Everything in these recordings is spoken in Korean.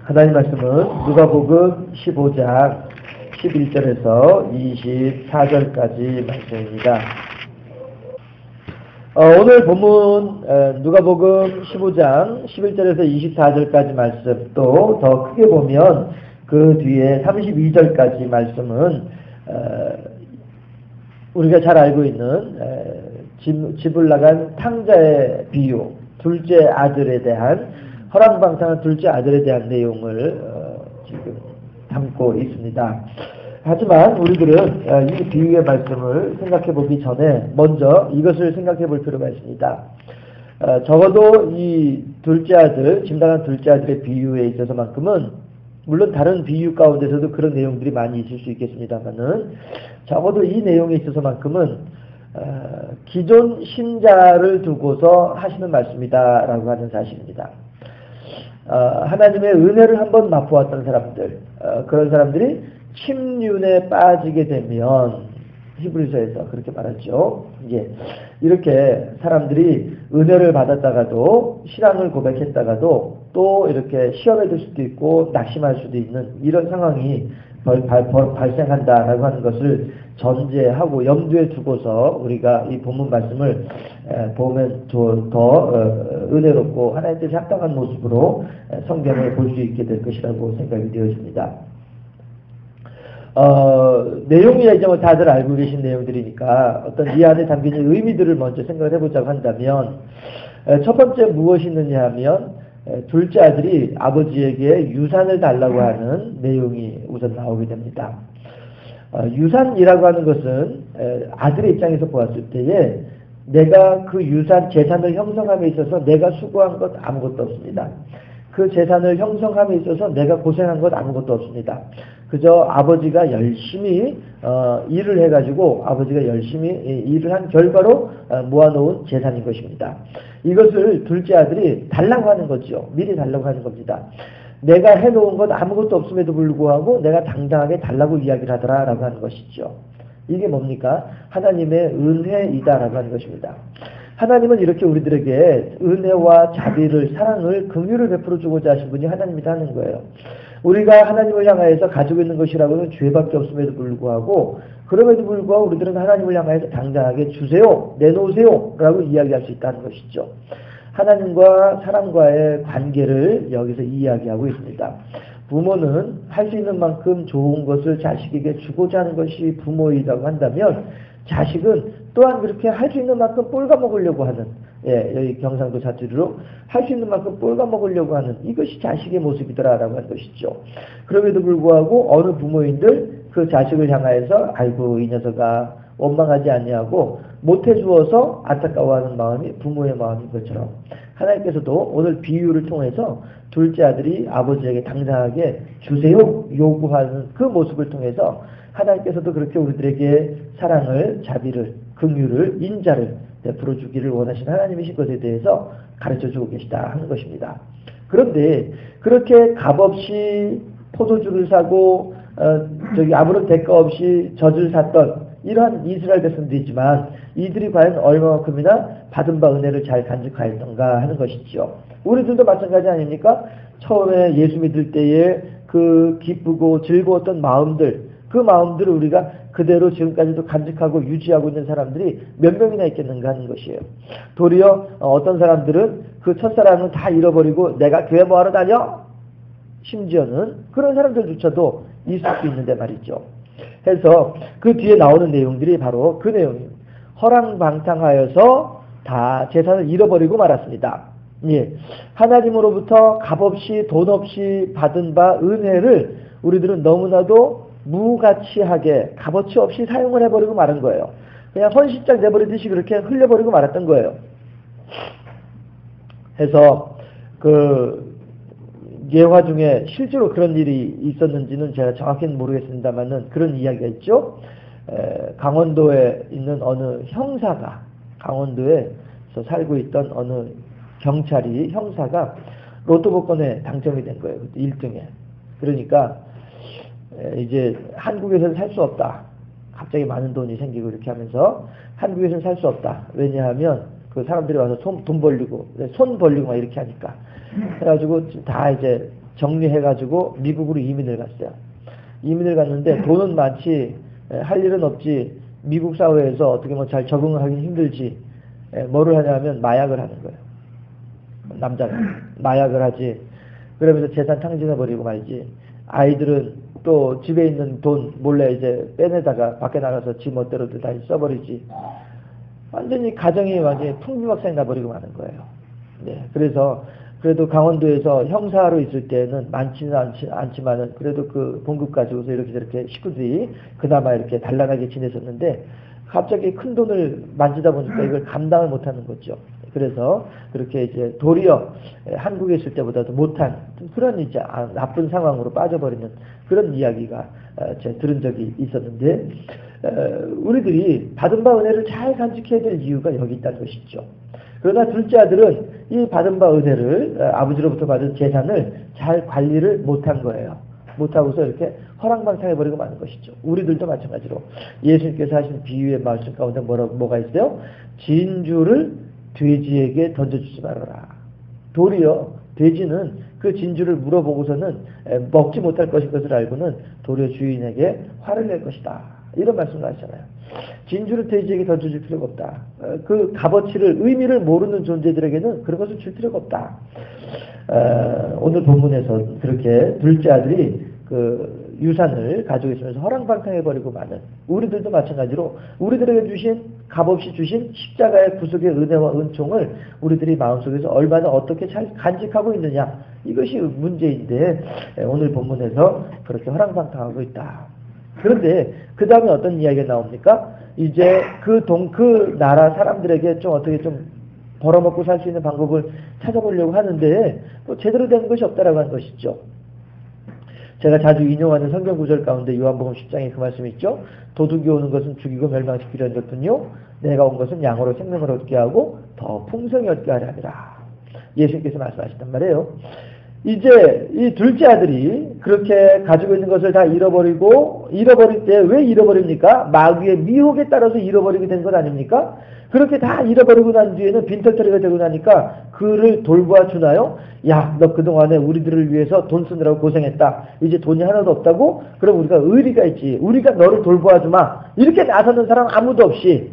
하나님 말씀은 누가복음 15장 11절에서 24절까지 말씀입니다. 오늘 본문 누가복음 15장 11절에서 24절까지 말씀, 또 더 크게 보면 그 뒤에 32절까지 말씀은 우리가 잘 알고 있는 집을 나간 탕자의 비유, 둘째 아들에 대한, 허랑방탕한 둘째 아들에 대한 내용을 지금 담고 있습니다. 하지만 우리들은 이 비유의 말씀을 생각해 보기 전에 먼저 이것을 생각해 볼 필요가 있습니다. 적어도 이 둘째 아들, 짐당한 둘째 아들의 비유에 있어서만큼은, 물론 다른 비유 가운데서도 그런 내용들이 많이 있을 수 있겠습니다만은, 적어도 이 내용에 있어서만큼은 기존 신자를 두고서 하시는 말씀이다라고 하는 사실입니다. 하나님의 은혜를 한번 맛보았던 사람들, 그런 사람들이 침륜에 빠지게 되면, 히브리서에서 그렇게 말하죠. 이렇게 사람들이 은혜를 받았다가도, 신앙을 고백했다가도 또 이렇게 시험에 들 수도 있고 낙심할 수도 있는 이런 상황이 발생한다라고 하는 것을 전제하고 염두에 두고서 우리가 이 본문 말씀을 보면 더 은혜롭고 하나님 뜻에 합당한 모습으로 성경을 볼 수 있게 될 것이라고 생각이 되어집니다. 내용이야 이제 다들 알고 계신 내용들이니까 어떤 이 안에 담긴 의미들을 먼저 생각을 해보자고 한다면, 첫 번째 무엇이 있느냐 하면, 둘째 아들이 아버지에게 유산을 달라고 하는 내용이 우선 나오게 됩니다. 유산이라고 하는 것은 아들의 입장에서 보았을 때에 내가 그 유산, 재산을 형성함에 있어서 내가 수고한 것 아무것도 없습니다. 그 재산을 형성함에 있어서 내가 고생한 것 아무것도 없습니다. 그저 아버지가 열심히 일을 해가지고 아버지가 열심히 일을 한 결과로 모아놓은 재산인 것입니다. 이것을 둘째 아들이 달라고 하는 거죠. 미리 달라고 하는 겁니다. 내가 해놓은 것 아무것도 없음에도 불구하고 내가 당당하게 달라고 이야기를 하더라라고 하는 것이죠. 이게 뭡니까? 하나님의 은혜이다라고 하는 것입니다. 하나님은 이렇게 우리들에게 은혜와 자비를, 사랑을, 긍휼을 베풀어 주고자 하신 분이 하나님이다 하는 거예요. 우리가 하나님을 향하여서 가지고 있는 것이라고는 죄밖에 없음에도 불구하고, 그럼에도 불구하고 우리들은 하나님을 향하여서 당당하게 주세요, 내놓으세요 라고 이야기할 수 있다는 것이죠. 하나님과 사람과의 관계를 여기서 이야기하고 있습니다. 부모는 할 수 있는 만큼 좋은 것을 자식에게 주고자 하는 것이 부모이라고 한다면, 자식은 또한 그렇게 할 수 있는 만큼 꼴가먹으려고 하는, 여기 경상도 사투리로 할 수 있는 만큼 꼴가먹으려고 하는, 이것이 자식의 모습이더라라고 하는 것이죠. 그럼에도 불구하고 어느 부모인들 그 자식을 향하여서 아이고 이 녀석아 원망하지 아니하고 못해주어서 안타까워하는 마음이 부모의 마음인 것처럼, 하나님께서도 오늘 비유를 통해서 둘째 아들이 아버지에게 당당하게 주세요 요구하는 그 모습을 통해서 하나님께서도 그렇게 우리들에게 사랑을, 자비를, 긍휼을, 인자를 베풀어 주기를 원하시는 하나님이신 것에 대해서 가르쳐주고 계시다 하는 것입니다. 그런데 그렇게 값없이 포도주를 사고 아무런 대가 없이 젖을 샀던 이러한 이스라엘 백성들이지만, 이들이 과연 얼마만큼이나 받은 바 은혜를 잘 간직하였던가 하는 것이죠. 우리들도 마찬가지 아닙니까? 처음에 예수 믿을 때에 그 기쁘고 즐거웠던 마음들, 그 마음들을 우리가 그대로 지금까지도 간직하고 유지하고 있는 사람들이 몇 명이나 있겠는가 하는 것이에요. 도리어 어떤 사람들은 그 첫사랑은 다 잃어버리고 내가 교회 뭐하러 다녀? 심지어는 그런 사람들조차도 있을 수 있는데 말이죠. 해서 그 뒤에 나오는 내용들이 바로 그 내용입니다. 허랑방탕하여서 다 재산을 잃어버리고 말았습니다. 하나님으로부터 값없이 돈 없이 받은 바 은혜를 우리들은 너무나도 무가치하게 값어치 없이 사용을 해버리고 말은 거예요. 그냥 헌신짝 내버리듯이 그렇게 흘려버리고 말았던 거예요. 해서 그 예화 중에 실제로 그런 일이 있었는지는 제가 정확히는 모르겠습니다만은 그런 이야기가 있죠. 강원도에 있는 어느 형사가, 강원도에서 살고 있던 어느 형사가 로또 복권에 당첨이 된 거예요. 1등에. 그러니까 이제 한국에서는 살 수 없다. 갑자기 많은 돈이 생기고 이렇게 하면서 한국에서는 살 수 없다. 왜냐하면 그 사람들이 와서 돈 벌리고 손 벌리고 막 이렇게 하니까. 그래가지고 다 이제 정리해가지고 미국으로 이민을 갔어요. 이민을 갔는데 돈은 많지 할 일은 없지 미국 사회에서 어떻게 뭐 잘 적응하기 힘들지 뭐를 하냐면 마약을 하는 거예요. 남자가 마약을 하지. 그러면서 재산 탕진해버리고 말지. 아이들은 또 집에 있는 돈 몰래 이제 빼내다가 밖에 나가서 지 멋대로 다시 써버리지. 완전히 가정이 완전히 풍비박산이 나버리고 마는 거예요. 네, 그래서 그래도 강원도에서 형사로 있을 때는 많지는 않지만은 그래도 그 봉급 가지고서 이렇게 저렇게 식구들이 그나마 이렇게 단란하게 지냈었는데 갑자기 큰 돈을 만지다 보니까 이걸 감당을 못하는 거죠. 그래서 그렇게 이제 도리어 한국에 있을 때보다도 못한 그런 이제 나쁜 상황으로 빠져버리는 그런 이야기가 제가 들은 적이 있었는데 우리들이 받은 바 은혜를 잘 간직해야 될 이유가 여기 있다는 것이죠. 그러나 둘째 아들은 이 받은 바 은혜를 아버지로부터 받은 재산을 잘 관리를 못한 거예요. 못하고서 이렇게 허랑방탕해버리고 마는 것이죠. 우리들도 마찬가지로 예수님께서 하신 비유의 말씀 가운데 뭐가 있어요? 진주를 돼지에게 던져주지 말아라. 도리어 돼지는 그 진주를 물어보고서는 먹지 못할 것인 것을 알고는 도리어 주인에게 화를 낼 것이다. 이런 말씀을 하시잖아요. 진주를 돼지에게 던져줄 필요가 없다. 그 값어치를 의미를 모르는 존재들에게는 그런 것을 줄 필요가 없다. 오늘 본문에서 그렇게 둘째 아들이 그 유산을 가지고 있으면서 허랑방탕해버리고 마는 우리들도 마찬가지로 우리들에게 주신 값없이 주신 십자가의 구속의 은혜와 은총을 우리들이 마음속에서 얼마나 어떻게 잘 간직하고 있느냐 이것이 문제인데 오늘 본문에서 그렇게 허랑방탕하고 있다. 그런데 그 다음에 어떤 이야기가 나옵니까? 이제 그 나라 사람들에게 좀 어떻게 좀 벌어먹고 살 수 있는 방법을 찾아보려고 하는데 뭐 제대로 된 것이 없다라고 하는 것이죠. 제가 자주 인용하는 성경 구절 가운데 요한복음 10장에 그 말씀이 있죠. 도둑이 오는 것은 죽이고 멸망시키려는 것뿐요 내가 온 것은 양으로 생명을 얻게 하고 더 풍성히 얻게 하려 함이라. 예수님께서 말씀하셨단 말이에요. 이제 이 둘째 아들이 그렇게 가지고 있는 것을 다 잃어버릴 때 왜 잃어버립니까? 마귀의 미혹에 따라서 잃어버리게 된 것 아닙니까? 그렇게 다 잃어버리고 난 뒤에는 빈털터리가 되고 나니까 그를 돌보아 주나요? 야, 너 그동안에 우리들을 위해서 돈 쓰느라고 고생했다. 이제 돈이 하나도 없다고? 그럼 우리가 의리가 있지. 우리가 너를 돌보아 주마. 이렇게 나서는 사람 아무도 없이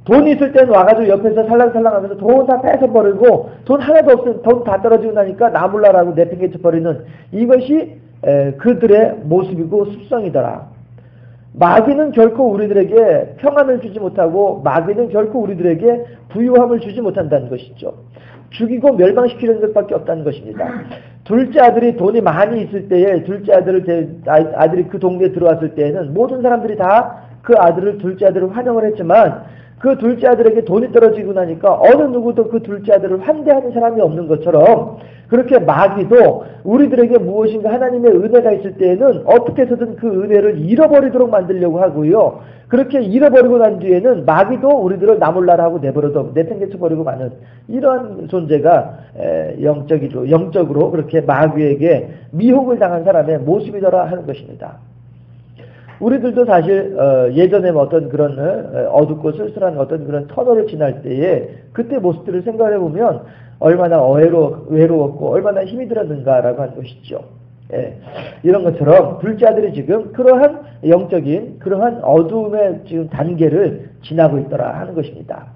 돈이 있을 때는 와가지고 옆에서 살랑살랑 하면서 돈 다 뺏어버리고 돈 하나도 없으면 돈 다 떨어지고 나니까 나 몰라라고 내팽개쳐버리는 이것이 그들의 모습이고 습성이더라. 마귀는 결코 우리들에게 평안을 주지 못하고 마귀는 결코 우리들에게 부유함을 주지 못한다는 것이죠. 죽이고 멸망시키는 것밖에 없다는 것입니다. 둘째 아들이 돈이 많이 있을 때에 둘째 아들이 그 동네에 들어왔을 때에는 모든 사람들이 다 그 둘째 아들을 환영을 했지만 그 둘째 아들에게 돈이 떨어지고 나니까 어느 누구도 그 둘째 아들을 환대하는 사람이 없는 것처럼 그렇게 마귀도 우리들에게 무엇인가 하나님의 은혜가 있을 때에는 어떻게 해서든 그 은혜를 잃어버리도록 만들려고 하고요. 그렇게 잃어버리고 난 뒤에는 마귀도 우리들을 나몰라라 하고 내팽개쳐버리고 마는 이러한 존재가 영적으로 그렇게 마귀에게 미혹을 당한 사람의 모습이더라 하는 것입니다. 우리들도 사실 예전에 어떤 그런 어둡고 쓸쓸한 어떤 그런 터널을 지날 때에 그때 모습들을 생각해 보면 얼마나 외로웠고 얼마나 힘이 들었는가라고 하는 것이죠. 예, 이런 것처럼 둘째 아들이 지금 그러한 영적인 그러한 어두움의 지금 단계를 지나고 있더라 하는 것입니다.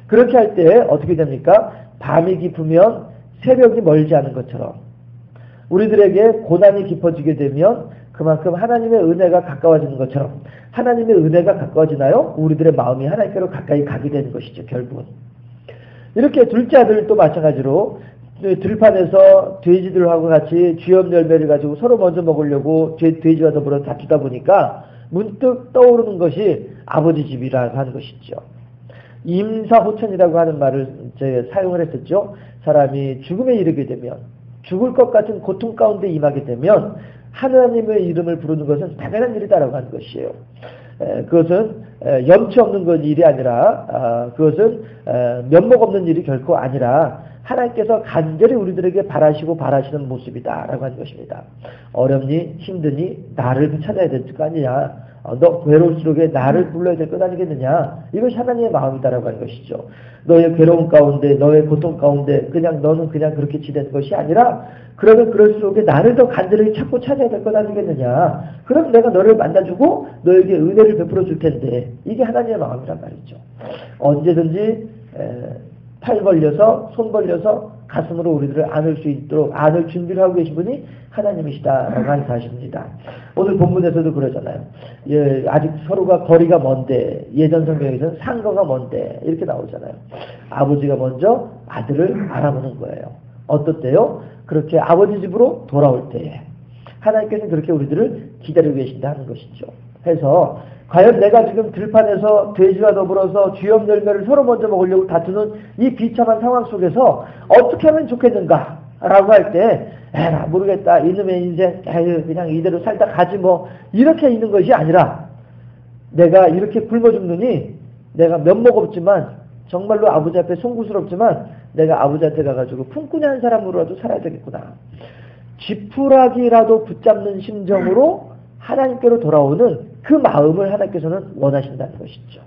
그렇게 할 때 어떻게 됩니까? 밤이 깊으면 새벽이 멀지 않은 것처럼 우리들에게 고난이 깊어지게 되면 그만큼 하나님의 은혜가 가까워지는 것처럼 하나님의 은혜가 가까워지나요? 우리들의 마음이 하나님께로 가까이 가게 되는 것이죠. 결국은. 이렇게 둘째 아들도 마찬가지로 들판에서 돼지들하고 같이 쥐염 열매를 가지고 서로 먼저 먹으려고 돼지와 더불어 다투다 보니까 문득 떠오르는 것이 아버지 집이라고 하는 것이죠. 임사호천이라고 하는 말을 제가 사용을 했었죠. 사람이 죽음에 이르게 되면 죽을 것 같은 고통 가운데 임하게 되면 하나님의 이름을 부르는 것은 당연한 일이다라고 하는 것이에요. 그것은 염치 없는 일이 아니라 그것은 면목 없는 일이 결코 아니라 하나님께서 간절히 우리들에게 바라시는 모습이다라고 하는 것입니다. 어렵니 힘드니 나를 찾아야 될 거 아니냐. 너 괴로울수록 나를 불러야 될 것 아니겠느냐. 이것이 하나님의 마음이다라고 하는 것이죠. 너의 괴로움 가운데 너의 고통 가운데 그냥 너는 그냥 그렇게 지내는 것이 아니라 그러면 그럴수록 나를 더 간절히 찾고 찾아야 될 것 아니겠느냐. 그럼 내가 너를 만나주고 너에게 은혜를 베풀어 줄 텐데 이게 하나님의 마음이란 말이죠. 언제든지 팔 벌려서 손 벌려서 가슴으로 우리들을 안을 수 있도록 안을 준비를 하고 계신 분이 하나님이시다라고 하는 사실입니다. 오늘 본문에서도 그러잖아요. 예, 아직 서로가 거리가 먼데 예전 성경에서는 상거가 먼데 이렇게 나오잖아요. 아버지가 먼저 아들을 알아보는 거예요. 어떨 때요? 그렇게 아버지 집으로 돌아올 때에 하나님께서는 그렇게 우리들을 기다리고 계신다 하는 것이죠. 해서 과연 내가 지금 들판에서 돼지와 더불어서 쥐염 열매를 서로 먼저 먹으려고 다투는 이 비참한 상황 속에서 어떻게 하면 좋겠는가 라고 할 때 에라 모르겠다 이놈의 인생 에휴 그냥 이대로 살다 가지 뭐 이렇게 있는 것이 아니라 내가 이렇게 굶어 죽느니 내가 면목 없지만 정말로 아버지 앞에 송구스럽지만 내가 아버지한테 가가지고 품꾼이 한 사람으로라도 살아야 되겠구나. 지푸라기라도 붙잡는 심정으로 하나님께로 돌아오는 그 마음을 하나님께서는 원하신다는 것이죠.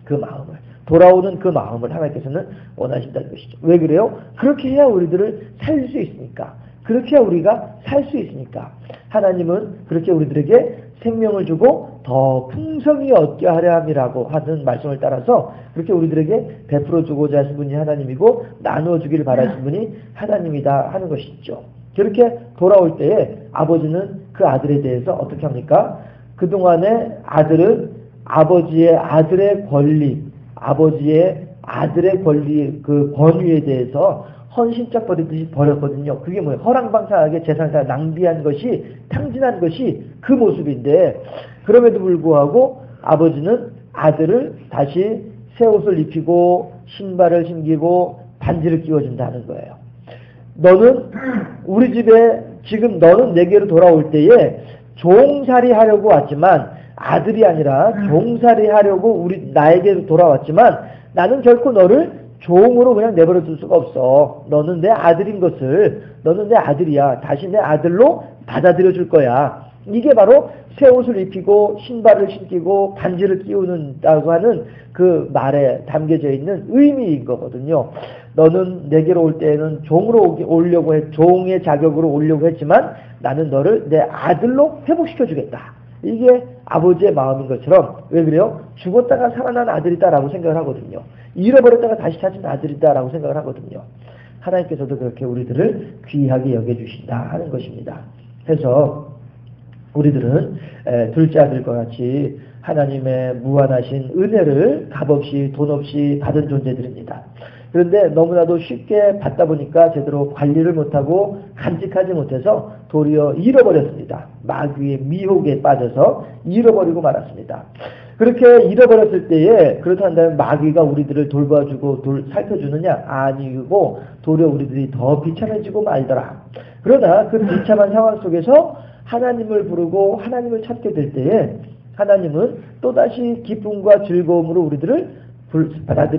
그 마음을. 돌아오는 그 마음을 하나님께서는 원하신다는 것이죠. 왜 그래요? 그렇게 해야 우리들을 살릴 수 있으니까. 그렇게 해야 우리가 살 수 있으니까. 하나님은 그렇게 우리들에게 생명을 주고 더 풍성히 얻게 하려 함이라고 하는 말씀을 따라서 그렇게 우리들에게 베풀어 주고자 하신 분이 하나님이고 나누어 주기를 바라신 분이 하나님이다 하는 것이죠. 그렇게 돌아올 때에 아버지는 그 아들에 대해서 어떻게 합니까? 그동안에 아들은 아버지의 아들의 권리, 아버지의 아들의 권리, 그 권위에 대해서 헌신짝 버리듯이 버렸거든요. 그게 뭐예요? 허랑방탕하게 재산을 다 낭비한 것이, 탕진한 것이 그 모습인데, 그럼에도 불구하고 아버지는 아들을 다시 새 옷을 입히고 신발을 신기고 반지를 끼워준다는 거예요. 너는 우리 집에 지금 너는 내게로 돌아올 때에 종살이 하려고 왔지만 아들이 아니라 종살이 하려고 나에게 돌아왔지만 나는 결코 너를 종으로 그냥 내버려 둘 수가 없어. 너는 내 아들인 것을, 너는 내 아들이야. 다시 내 아들로 받아들여 줄 거야. 이게 바로 새 옷을 입히고 신발을 신기고 반지를 끼우는다고 하는 그 말에 담겨져 있는 의미인 거거든요. 너는 내게로 올 때에는 종으로 오려고 종의 자격으로 오려고 했지만 나는 너를 내 아들로 회복시켜 주겠다. 이게 아버지의 마음인 것처럼, 왜 그래요? 죽었다가 살아난 아들이다라고 생각을 하거든요. 잃어버렸다가 다시 찾은 아들이다라고 생각을 하거든요. 하나님께서도 그렇게 우리들을 귀하게 여겨주신다 하는 것입니다. 그래서 우리들은 둘째 아들과 같이 하나님의 무한하신 은혜를 값없이 돈 없이 받은 존재들입니다. 그런데 너무나도 쉽게 받다 보니까 제대로 관리를 못하고 간직하지 못해서 도리어 잃어버렸습니다. 마귀의 미혹에 빠져서 잃어버리고 말았습니다. 그렇게 잃어버렸을 때에 그렇다면 마귀가 우리들을 돌봐주고 살펴주느냐? 아니고 도리어 우리들이 더 비참해지고 말더라. 그러나 그 비참한 상황 속에서 하나님을 부르고 하나님을 찾게 될 때에 하나님은 또다시 기쁨과 즐거움으로 우리들을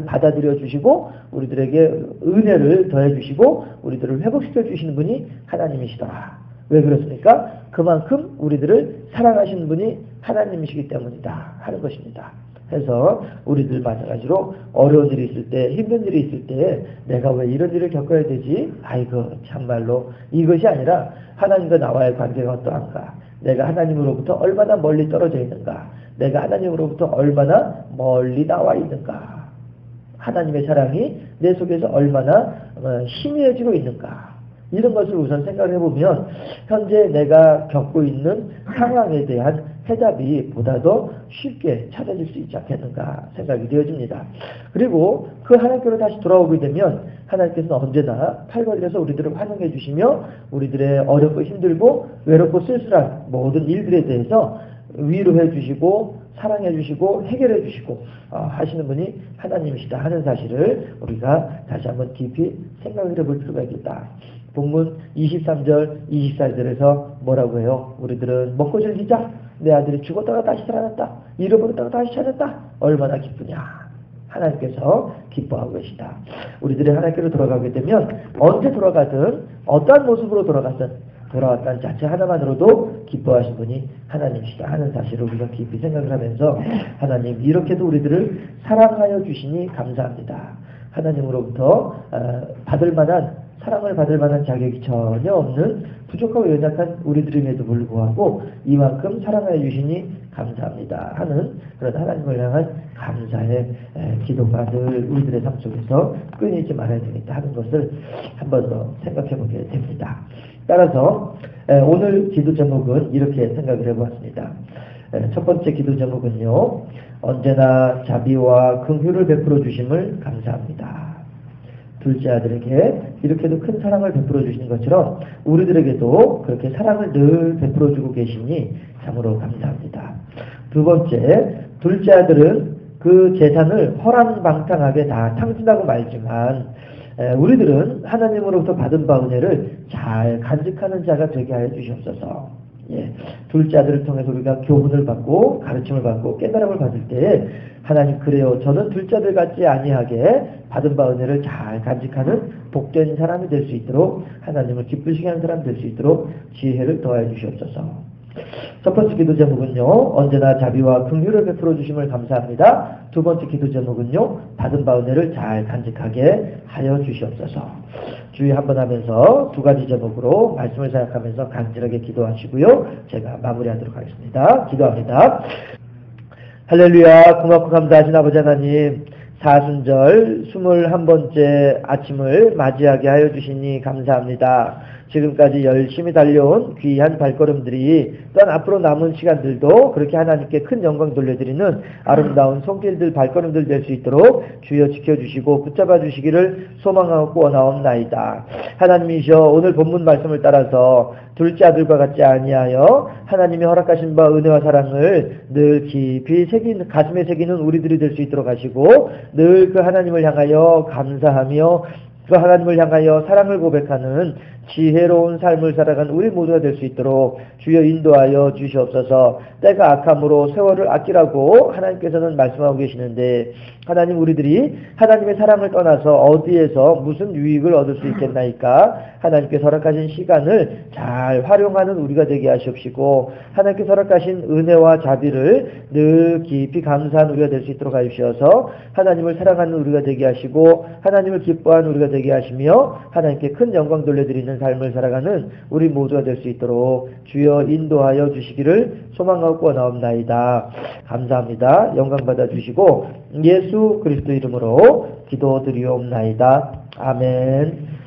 받아들여 주시고 우리들에게 은혜를 더해 주시고 우리들을 회복시켜 주시는 분이 하나님이시더라. 왜 그렇습니까? 그만큼 우리들을 사랑하시는 분이 하나님이시기 때문이다 하는 것입니다. 그래서 우리들 마찬가지로 어려운 일이 있을 때, 힘든 일이 있을 때 내가 왜 이런 일을 겪어야 되지? 아이고 참말로 이것이 아니라 하나님과 나와의 관계가 어떠한가? 내가 하나님으로부터 얼마나 멀리 떨어져 있는가? 내가 하나님으로부터 얼마나 멀리 나와 있는가? 하나님의 사랑이 내 속에서 얼마나 희미해지고 있는가? 이런 것을 우선 생각을 해보면 현재 내가 겪고 있는 상황에 대한 해답이 보다 더 쉽게 찾아질 수 있지 않겠는가 생각이 되어집니다. 그리고 그 하나님께로 다시 돌아오게 되면 하나님께서는 언제나 팔 벌려서 우리들을 환영해 주시며 우리들의 어렵고 힘들고 외롭고 쓸쓸한 모든 일들에 대해서 위로해 주시고 사랑해 주시고 해결해 주시고 하시는 분이 하나님이시다 하는 사실을 우리가 다시 한번 깊이 생각을 해볼 필요가 있겠다. 본문 23절, 24절에서 뭐라고 해요? 우리들은 먹고 즐기자. 내 아들이 죽었다가 다시 살아났다. 잃어버렸다가 다시 찾았다. 얼마나 기쁘냐. 하나님께서 기뻐하고 계시다. 우리들이 하나님께로 돌아가게 되면 언제 돌아가든 어떠한 모습으로 돌아왔다는 자체 하나만으로도 기뻐하신 분이 하나님이시다 하는 사실을 우리가 깊이 생각을 하면서 하나님 이렇게도 우리들을 사랑하여 주시니 감사합니다. 하나님으로부터 사랑을 받을 만한 자격이 전혀 없는 부족하고 연약한 우리들임에도 불구하고 이만큼 사랑하여 주시니 감사합니다 하는 그런 하나님을 향한 감사의 기도가 늘 우리들의 삶 속에서 끊이지 말아야 되겠다 하는 것을 한 번 더 생각해 보게 됩니다. 따라서 오늘 기도 제목은 이렇게 생각을 해보았습니다. 첫 번째 기도 제목은요, 언제나 자비와 긍휼을 베풀어 주심을 감사합니다. 둘째 아들에게 이렇게도 큰 사랑을 베풀어 주시는 것처럼 우리들에게도 그렇게 사랑을 늘 베풀어 주고 계시니 참으로 감사합니다. 두 번째, 둘째 아들은 그 재산을 허랑방탕하게 다 탕진하고 말지만 우리들은 하나님으로부터 받은 바 은혜를 잘 간직하는 자가 되게 하여 주시옵소서. 둘째 아들을 통해서 우리가 교훈을 받고 가르침을 받고 깨달음을 받을 때에 하나님 그래요. 저는 둘째 아들 같지 아니하게 받은 바 은혜를 잘 간직하는 복된 사람이 될 수 있도록 하나님을 기쁘시게 하는 사람이 될 수 있도록 지혜를 더하여 주시옵소서. 첫 번째 기도 제목은요, 언제나 자비와 긍휼을 베풀어 주심을 감사합니다. 두 번째 기도 제목은요, 받은 바 은혜를 잘 간직하게 하여 주시옵소서. 주의 한번 하면서 두 가지 제목으로 말씀을 생각하면서 간절하게 기도하시고요. 제가 마무리하도록 하겠습니다. 기도합니다. 할렐루야. 고맙고 감사하신 아버지 하나님, 사순절 21번째 아침을 맞이하게 하여 주시니 감사합니다. 지금까지 열심히 달려온 귀한 발걸음들이 또한 앞으로 남은 시간들도 그렇게 하나님께 큰 영광 돌려드리는 아름다운 손길들 발걸음들 될 수 있도록 주여 지켜주시고 붙잡아 주시기를 소망하고 원하옵나이다. 하나님이시여, 오늘 본문 말씀을 따라서 둘째 아들과 같지 아니하여 하나님이 허락하신 바 은혜와 사랑을 늘 깊이 가슴에 새기는 우리들이 될 수 있도록 하시고 늘 그 하나님을 향하여 감사하며 그 하나님을 향하여 사랑을 고백하는 지혜로운 삶을 살아가는 우리 모두가 될 수 있도록 주여 인도하여 주시옵소서. 때가 악함으로 세월을 아끼라고 하나님께서는 말씀하고 계시는데 하나님, 우리들이 하나님의 사랑을 떠나서 어디에서 무슨 유익을 얻을 수 있겠나이까? 하나님께서 허락하신 시간을 잘 활용하는 우리가 되게 하시옵시고 하나님께서 허락하신 은혜와 자비를 늘 깊이 감사한 우리가 될 수 있도록 하시옵소서. 하나님을 사랑하는 우리가 되게 하시고 하나님을 기뻐하는 우리가 되게 하시며 하나님께 큰 영광 돌려드리는 삶을 살아가는 우리 모두가 될 수 있도록 주여 인도하여 주시기를 소망하고 원하옵나이다. 감사합니다. 영광 받아 주시고 예수 그리스도 이름으로 기도드리옵나이다. 아멘.